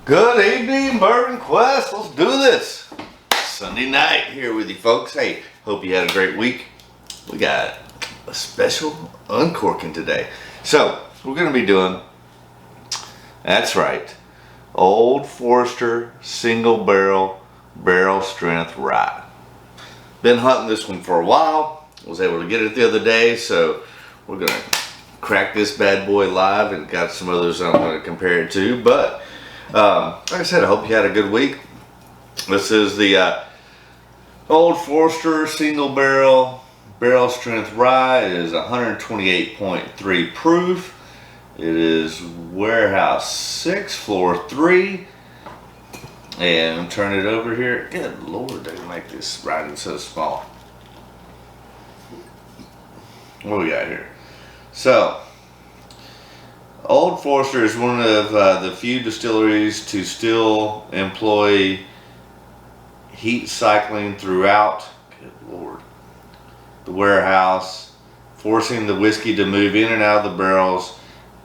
Good evening, Bourbon Quest. Let's do this. Sunday night here with you folks. Hey, hope you had a great week. We got a special uncorking today. So, we're going to be doing, that's right, Old Forester Single Barrel Strength Rye. Been hunting this one for a while. Was able to get it the other day, so we're going to crack this bad boy live, and got some others I'm going to compare it to. But like I said, I hope you had a good week. This is the Old Forester Single Barrel Strength Rye. It is 128.3 proof. It is warehouse 6, floor 3. And turn it over here. Good Lord, they make this writing so small. What we got here? So, Old Forester is one of the few distilleries to still employ heat cycling throughout, good Lord, the warehouse, forcing the whiskey to move in and out of the barrels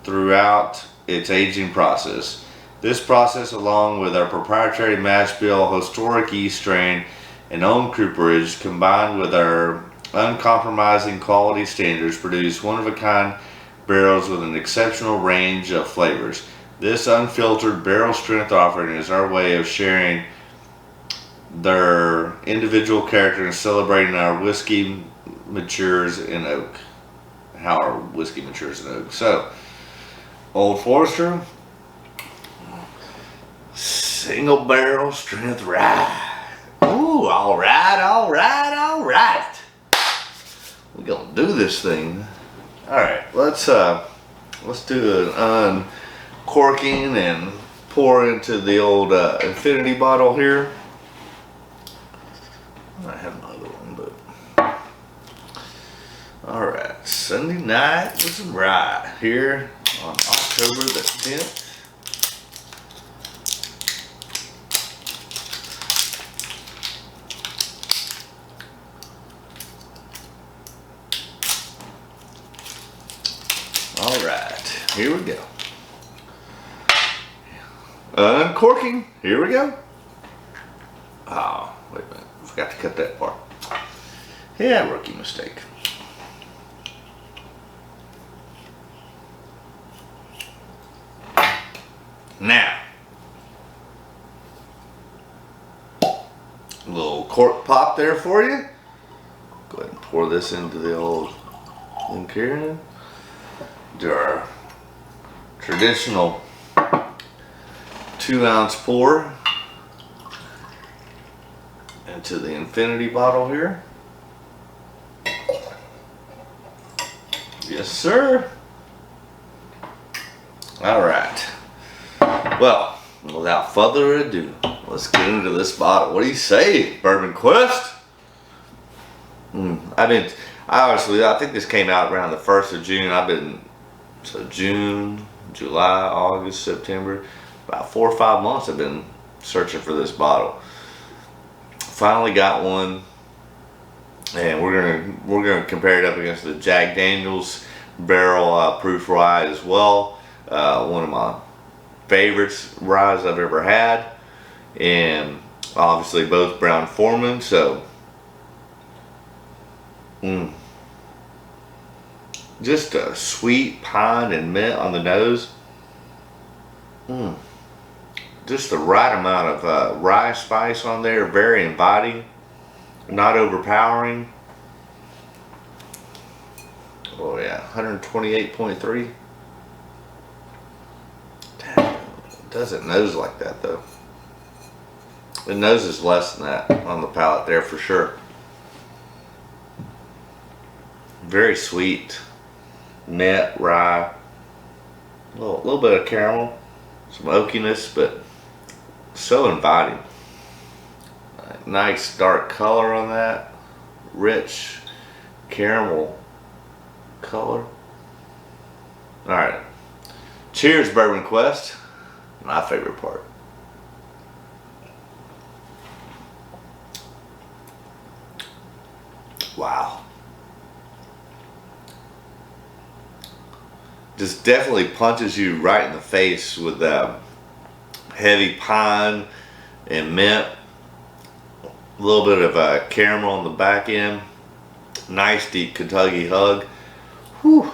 throughout its aging process. This process, along with our proprietary mash bill, historic yeast strain, and own cooperage, combined with our uncompromising quality standards, produce one-of-a-kind barrels with an exceptional range of flavors. This unfiltered barrel strength offering is our way of sharing their individual character and celebrating our whiskey matures in oak. How our whiskey matures in oak. So, Old Forester Single Barrel Strength Rye. Ooh, alright. We're gonna do this thing. Alright, let's do an uncorking and pour into the old infinity bottle here. I have another one, but alright, Sunday night with some rye here on October the 10th. Alright, here we go. Uncorking, here we go. Oh, wait a minute, forgot to cut that part. Yeah, rookie mistake. Now, a little cork pop there for you. Go ahead and pour this into the old Glencairn. Do our traditional 2-ounce pour into the infinity bottle here. Yes, sir. All right. Well, without further ado, let's get into this bottle. What do you say, Bourbon Quest? I think this came out around the 1st of June. So June, July, August, September, about 4 or 5 months I've been searching for this bottle. Finally got one, and we're gonna compare it up against the Jack Daniel's barrel proof rye as well. One of my favorites ryes I've ever had, and obviously both Brown-Forman. So, just a sweet pine and mint on the nose. Just the right amount of rye spice on there. Very inviting, not overpowering. Oh yeah, 128.3. It doesn't nose like that though. The nose is less than that on the palate there for sure. Very sweet. Mint, rye, a little bit of caramel, some oakiness, but so inviting. Nice dark color on that, rich caramel color. All right, cheers, Bourbon Quest. My favorite part. Wow. Just definitely punches you right in the face with heavy pine and mint. A little bit of caramel on the back end. Nice deep Kentucky hug. Whew,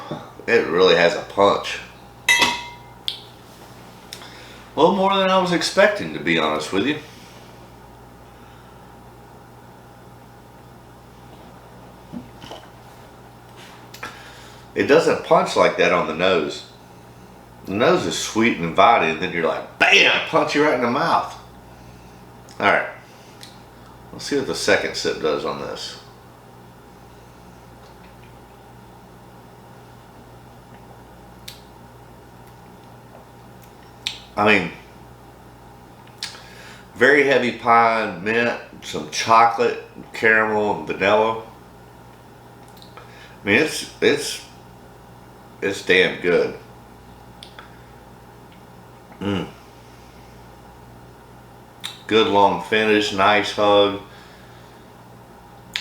it really has a punch. A little more than I was expecting, to be honest with you. It doesn't punch like that on the nose. The nose is sweet and inviting, and then you're like, bam, punch you right in the mouth. Alright, let's see what the second sip does on this. I mean, very heavy pine, mint, some chocolate, caramel, and vanilla. I mean, it's damn good. Good long finish, nice hug.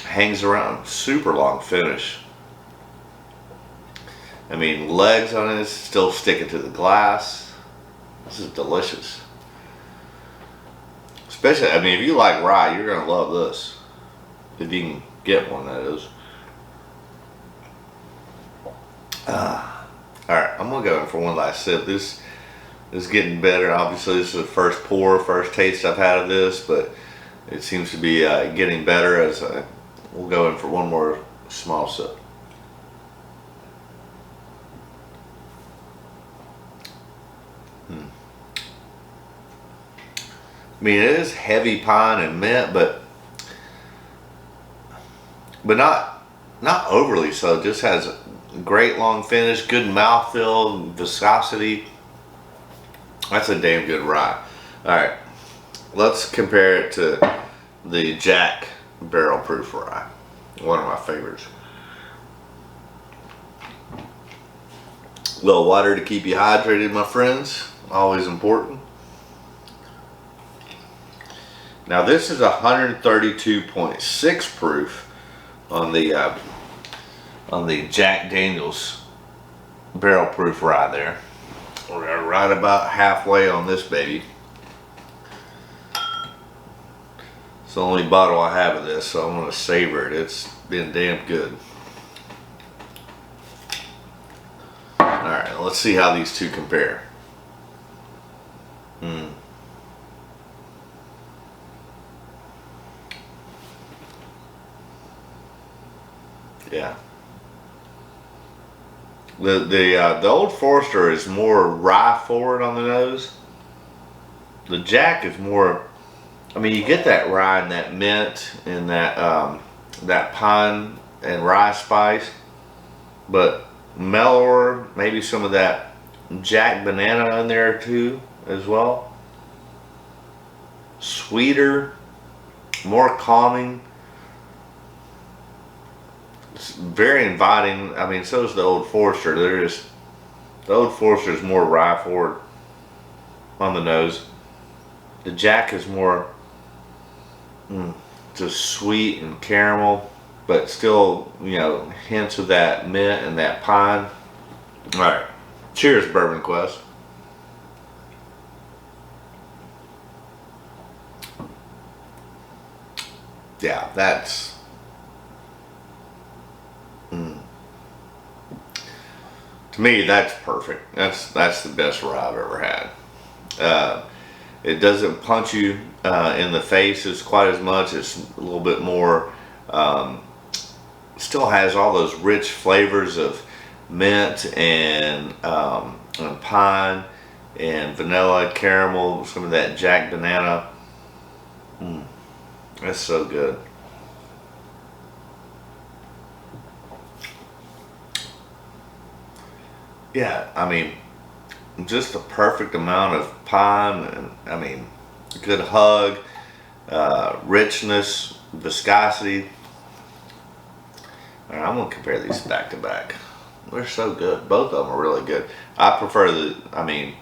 Hangs around, super long finish. I mean, legs on it, still sticking to the glass. This is delicious. Especially, I mean, if you like rye, you're gonna love this. If you can get one, that is. Alright, I'm gonna go in for one last sip. This is getting better. Obviously, this is the first pour, first taste I've had of this, but it seems to be getting better as we'll go in for one more small sip. I mean, it is heavy pine and mint, but not overly so. It just has a great long finish, good mouthfeel, viscosity. That's a damn good rye. Alright, let's compare it to the Jack Barrel Proof Rye. One of my favorites. A little water to keep you hydrated, my friends. Always important. Now this is 132.6 proof on the Jack Daniel's Barrel Proof Rye there. We're right about halfway on this baby. It's the only bottle I have of this, so I'm going to savor it. It's been damn good. Alright, let's see how these two compare. Yeah. The Old Forester is more rye forward on the nose. The Jack is more, I mean, you get that rye and that mint and that pine and rye spice, but mellower, maybe some of that Jack banana in there too as well. Sweeter, more calming. It's very inviting. I mean, so is the Old Forester. The Old Forester is more rye forward on the nose. The Jack is more just sweet and caramel, but still, you know, hints of that mint and that pine. All right, cheers, Bourbon Quest. Yeah, that's. To me, that's perfect. That's the best rye I've ever had. It doesn't punch you in the face as quite as much. It's a little bit more. Still has all those rich flavors of mint and pine and vanilla, caramel, some of that Jack banana. That's so good. Yeah, I mean, just the perfect amount of pine, and I mean, good hug, richness, viscosity. All right, I'm gonna compare these back to back. They're so good. Both of them are really good. I prefer I mean,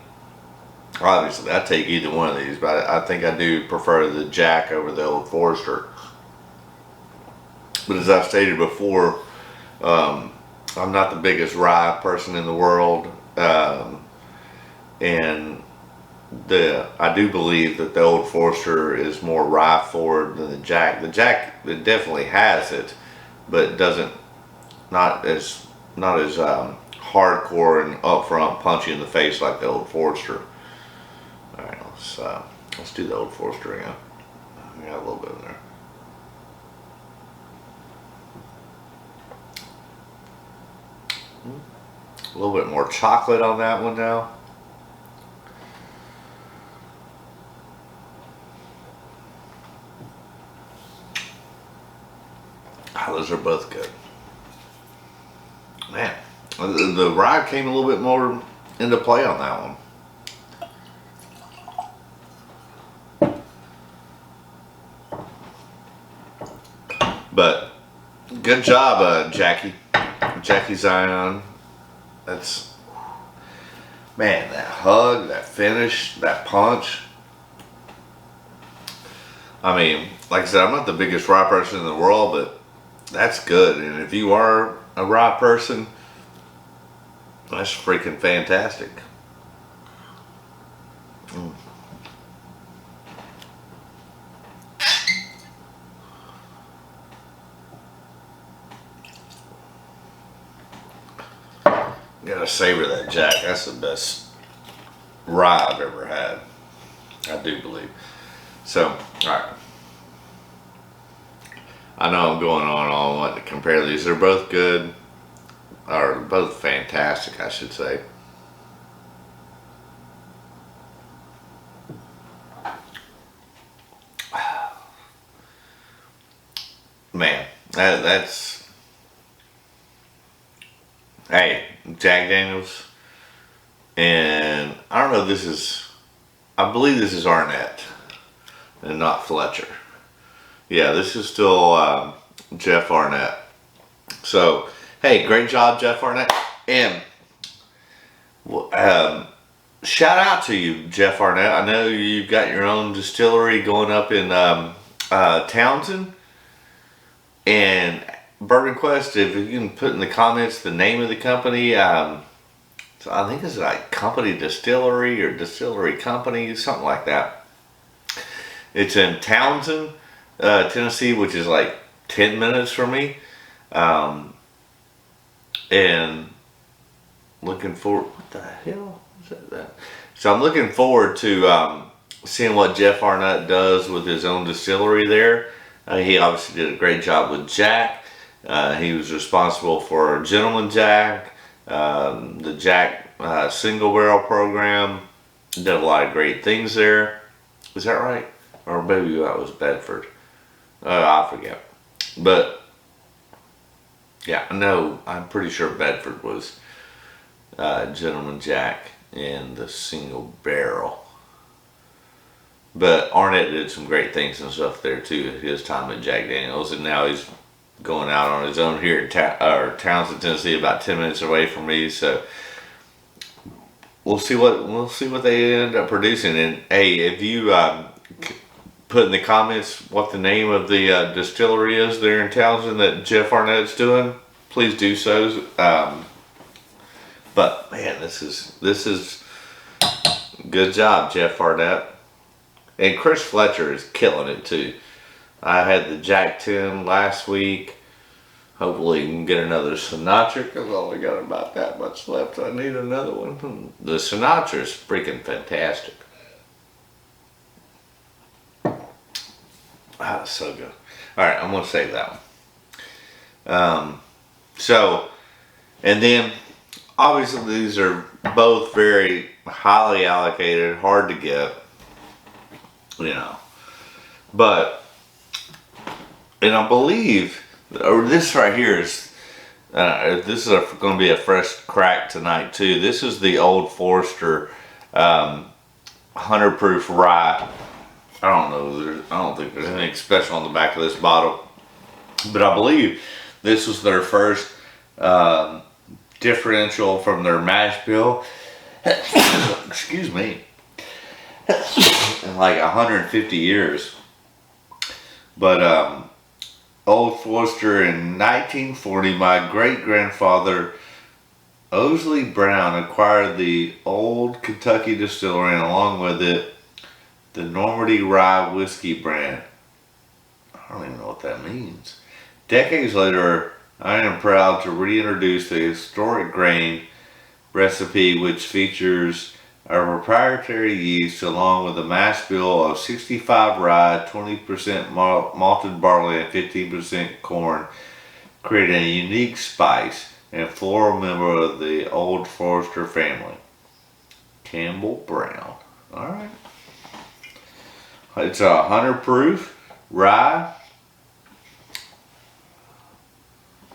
obviously I take either one of these, but I think I do prefer the Jack over the Old Forester. But as I've stated before, I'm not the biggest rye person in the world, and I do believe that the Old Forester is more rye forward than the Jack. The Jack, it definitely has it, but doesn't, not as hardcore and upfront, punchy in the face like the Old Forester. All right, let's do the Old Forester again. We got a little bit in there. A little bit more chocolate on that one now. Oh, those are both good. Man, the rye came a little bit more into play on that one. But good job, Jackie Zion. That's, man, that hug, that finish, that punch. I mean, like I said, I'm not the biggest rye person in the world, but that's good. And if you are a rye person, that's freaking fantastic. Mm. Gotta savor that Jack. That's the best rye I've ever had. I do believe. So, alright. I know I'm going on and on wanting to compare these. They're both good. Or both fantastic, I should say. Man, that's... Hey, Jack Daniels. And I don't know, this is... I believe this is Arnett and not Fletcher. Yeah, this is still Jeff Arnett. So, hey, great job, Jeff Arnett. And shout out to you, Jeff Arnett. I know you've got your own distillery going up in Townsend. And Bourbon Quest, if you can put in the comments the name of the company, so I think it's like Company Distillery or Distillery Company, something like that. It's in Townsend, Tennessee, which is like 10 minutes from me. And looking forward, what the hell is that? So I'm looking forward to seeing what Jeff Arnett does with his own distillery there. He obviously did a great job with Jack. He was responsible for Gentleman Jack, the Jack single barrel program. Did a lot of great things there. Is that right? Or maybe that was Bedford. I forget. But yeah, no, I'm pretty sure Bedford was Gentleman Jack and the single barrel. But Arnett did some great things and stuff there too at his time at Jack Daniels, and now he's going out on his own here in Townsend, Tennessee, about 10 minutes away from me. So we'll see what they end up producing. And hey, if you put in the comments what the name of the distillery is there in Townsend that Jeff Arnett's doing, please do so. But man, this is good job, Jeff Arnett. And Chris Fletcher is killing it too. I had the Jack 10 last week. Hopefully we can get another Sinatra because I only got about that much left. I need another one. The Sinatra is freaking fantastic. Ah, so good. Alright, I'm going to save that one. And then obviously these are both very highly allocated, hard to get. You know, but, and I believe, or this right here is, this is going to be a fresh crack tonight too. This is the Old Forester 100 proof rye. I don't think there's anything special on the back of this bottle, but I believe this was their first differential from their mash bill. Excuse me. In like 150 years. But Old Forester in 1940, my great grandfather Owsley Brown acquired the Old Kentucky Distillery and along with it the Normandy Rye whiskey brand. I don't even know what that means. Decades later, I am proud to reintroduce the historic grain recipe, which features our proprietary yeast along with a mash bill of 65 rye, 20% malted barley, and 15% corn, creating a unique spice and floral member of the Old Forester family. Campbell Brown. Alright. It's 100 proof rye.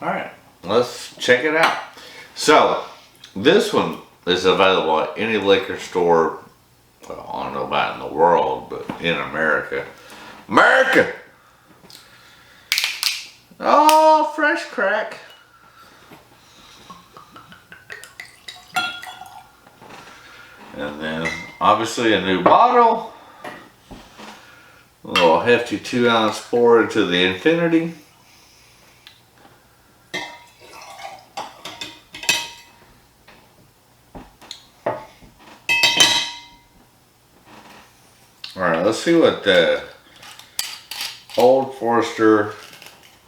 Alright, let's check it out. So, this one is available at any liquor store, well, I don't know about in the world, but in America. America! Oh, fresh crack. And then, obviously, a new bottle. A little hefty 2-ounce pour into the infinity. Alright, let's see what the Old Forester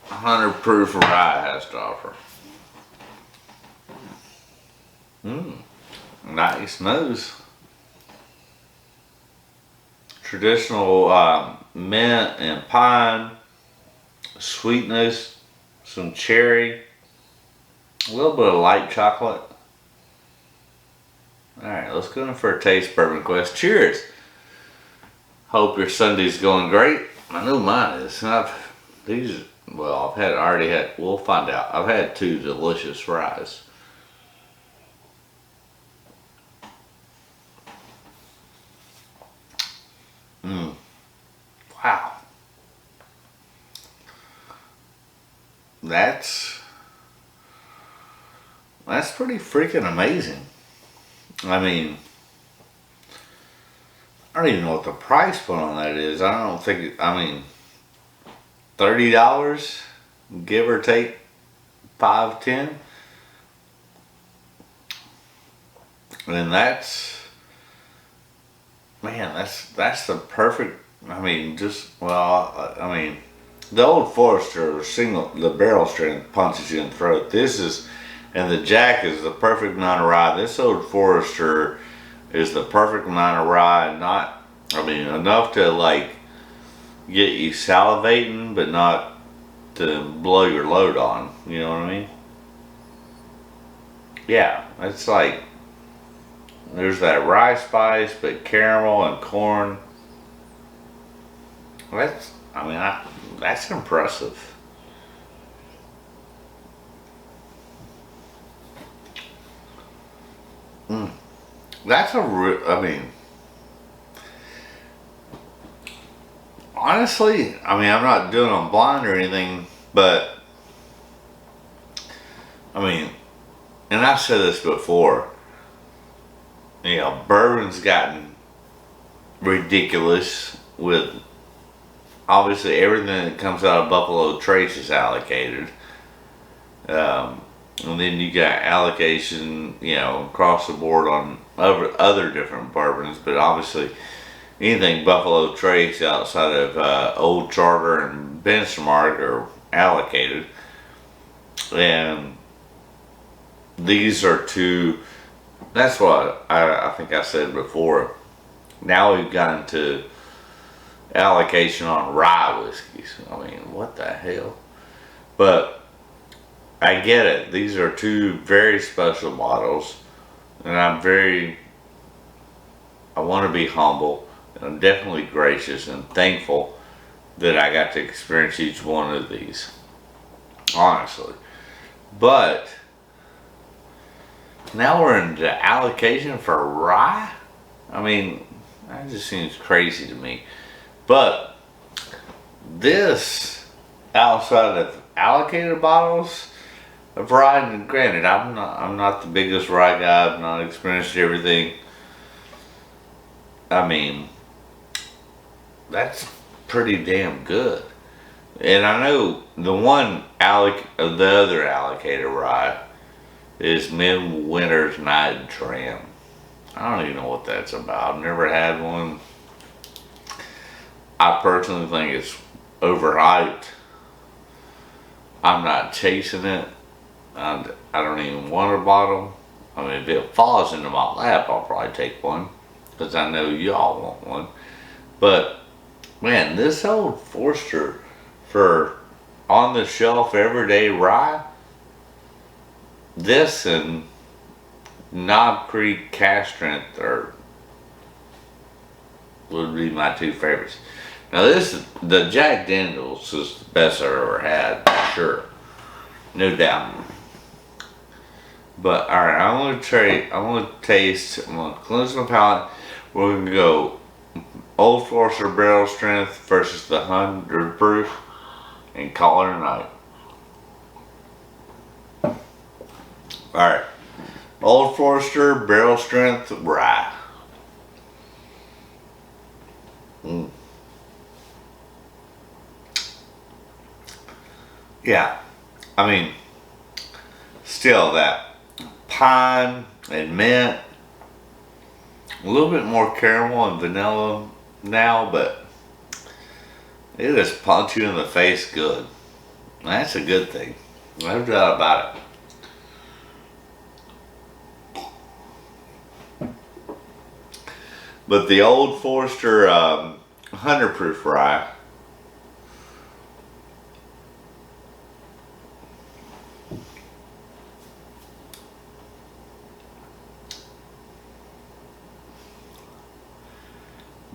100 proof rye has to offer. Nice nose. Traditional mint and pine, sweetness, some cherry, a little bit of light chocolate. Alright, let's go in for a taste, Bourbon Quest. Cheers! Hope your Sunday's going great. I know mine is. We'll find out. I've had 2 delicious ryes. Wow. That's pretty freaking amazing. I mean, I don't even know what the price point on that is. I don't think, $30, give or take 5, 10. And that's the perfect, the Old Forester the barrel strength punches you in the throat. And the Jack is the perfect amount of rye. This Old Forester is the perfect amount of rye, enough to like get you salivating, but not to blow your load on. You know what I mean? Yeah, it's like there's that rye spice, but caramel and corn. That's impressive. Honestly, I'm not doing them blind or anything, but and I've said this before, bourbon's gotten ridiculous with obviously everything that comes out of Buffalo Trace is allocated. And then you got allocation, across the board on other different bourbons, but obviously anything Buffalo Trace outside of Old Charter and Benchmark are allocated. And these are 2, that's what I think I said before. Now we've gotten to allocation on rye whiskeys. What the hell? But I get it. These are 2 very special bottles, and I want to be humble, and I'm definitely gracious and thankful that I got to experience each one of these, honestly. But now we're into allocation for rye? That just seems crazy to me. But this, outside of allocated bottles of rye, and granted, I'm not the biggest rye guy. I've not experienced everything. That's pretty damn good. And I know the other allocated rye is Midwinter's Night Dram. I don't even know what that's about. I've never had one. I personally think it's overhyped. I'm not chasing it. I don't even want a bottle. I mean, if it falls into my lap, I'll probably take one because I know y'all want one. But man, this Old Forester for on the shelf everyday rye, this and Knob Creek Cask Strength would be my two favorites. Now the Jack Daniels is the best I've ever had, for sure, no doubt. But all right, I'm gonna taste. I'm gonna cleanse my palate. We're gonna go Old Forester Barrel Strength versus the 100 proof, and call it a night. All right, Old Forester Barrel Strength Rye. Yeah, I mean, still that pine and mint, a little bit more caramel and vanilla now, but it just punch you in the face good. That's a good thing. No doubt about it. But the Old Forester 100 proof rye,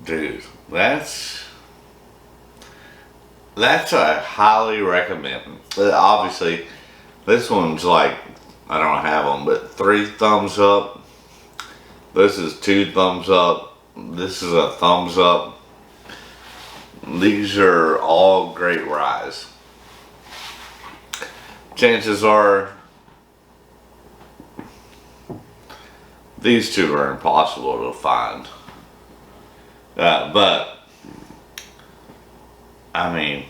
dude, that's a highly recommend. But obviously, this one's like, I don't have them, but 3 thumbs up. This is 2 thumbs up. This is a thumbs up. These are all great ryes. Chances are these two are impossible to find. But I mean,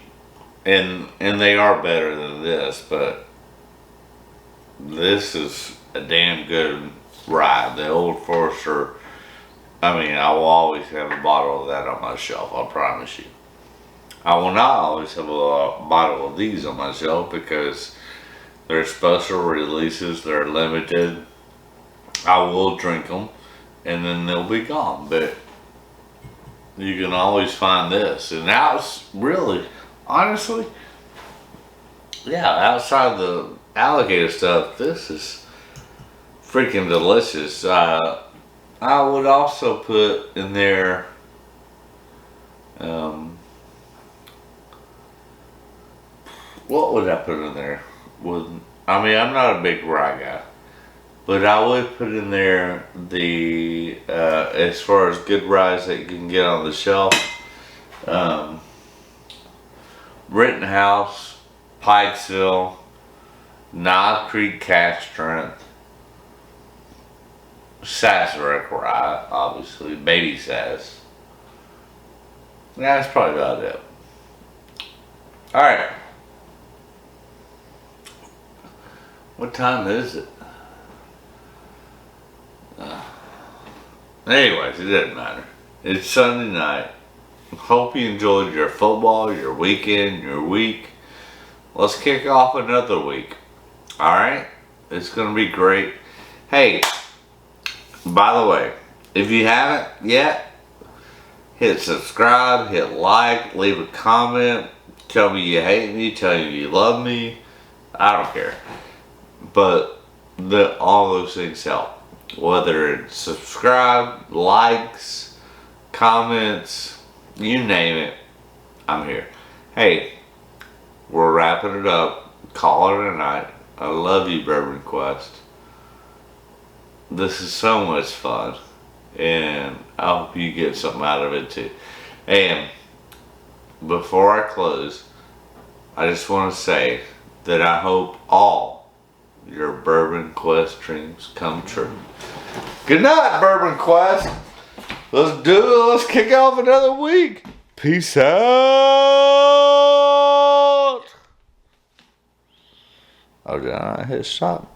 and they are better than this, but this is a damn good rye. The Old Forester, I mean, I will always have a bottle of that on my shelf, I promise you. I will not always have a bottle of these on my shelf because they're special releases, they're limited. I will drink them and then they'll be gone, but you can always find this. And that's really, honestly, yeah, outside the alligator stuff, this is freaking delicious. I would also put in there, what would I put in there? I mean, I'm not a big rye guy, but I would put in there the, as far as good ryes that you can get on the shelf, Rittenhouse, Pikesville, Knob Creek Cask Strength, Sazerac rye, obviously, Baby Saz. That's probably about it. Alright. What time is it? Anyways, it doesn't matter. It's Sunday night. Hope you enjoyed your football, your weekend, your week. Let's kick off another week. Alright? It's going to be great. Hey, by the way, if you haven't yet, hit subscribe, hit like, leave a comment. Tell me you hate me, tell me you love me. I don't care. But all those things help. Whether it's subscribe, likes, comments, you name it, I'm here. Hey, we're wrapping it up. Call it a night. I love you, Bourbon Quest. This is so much fun. And I hope you get something out of it too. And before I close, I just want to say that I hope all your Bourbon Quest dreams come true. Good night, Bourbon Quest. Let's do it. Let's kick off another week. Peace out. Oh, did I hit stop?